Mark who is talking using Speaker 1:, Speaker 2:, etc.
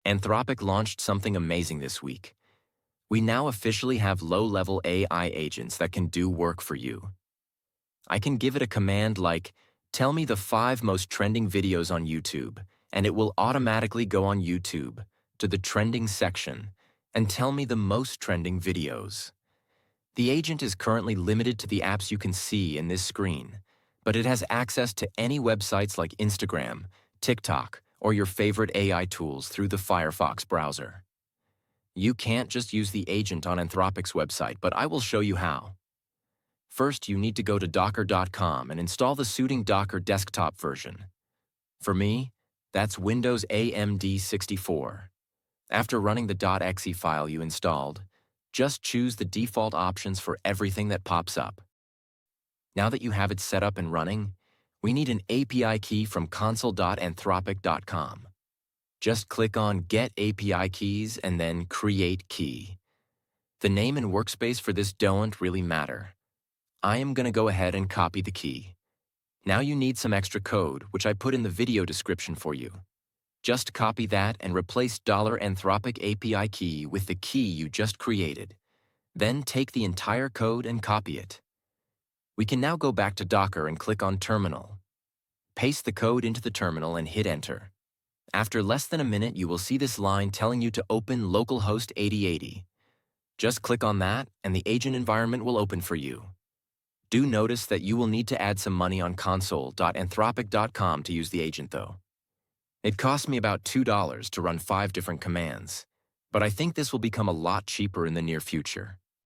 Speaker 1: Anthropic launched something amazing this week. We now officially have low-level AI agents that can do work for you. I can give it a command like, tell me the 5 most trending videos on YouTube, and it will automatically go on YouTube to the trending section and tell me the most trending videos. The agent is currently limited to the apps you can see in this screen, but it has access to any websites like Instagram, TikTok, or your favorite AI tools through the Firefox browser. You can't just use the agent on Anthropic's website, but I will show you how. First, you need to go to docker.com and install the suiting Docker desktop version. For me, that's Windows AMD 64. After running the .exe file you installed, just choose the default options for everything that pops up. Now that you have it set up and running, we need an API key from console.anthropic.com. Just click on Get API Keys and then Create Key. The name and workspace for this don't really matter. I am going to go ahead and copy the key. Now you need some extra code, which I put in the video description for you. Just copy that and replace $Anthropic API key with the key you just created. Then take the entire code and copy it. We can now go back to Docker and click on Terminal. Paste the code into the terminal and hit Enter. After less than a minute, you will see this line telling you to open localhost 8080. Just click on that and the agent environment will open for you. Do notice that you will need to add some money on console.anthropic.com to use the agent though. It cost me about $2 to run 5 different commands, but I think this will become a lot cheaper in the near future.